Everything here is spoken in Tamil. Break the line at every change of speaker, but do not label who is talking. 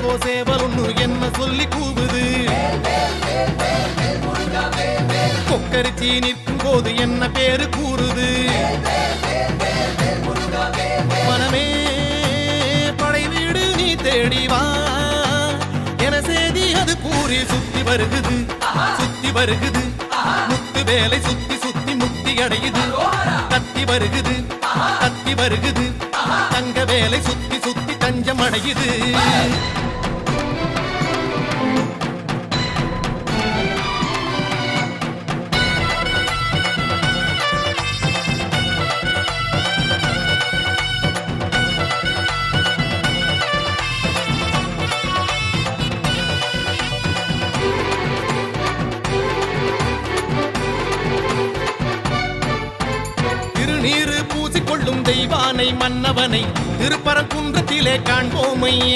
கோசேவல் ஒண்ணு என்ன சொல்லி கூவுது கொக்கரிச்சி நிற்கும் போது என்ன பேரு கூறுது மனமே படை வீடு நீ தேடி வா என செய்தி அது கூறி சுத்தி வருகுது முத்து வேலை சுத்தி சுத்தி முக்தி அடையுது கத்தி வருகுது தங்க வேலை சுத்தி சுத்தி தஞ்சம் அடையுது திருநீரு பூசிக்கொள்ளும் தெய்வானை மன்னவனை திருப்பரங்குன்றத்திலே காண்போமைய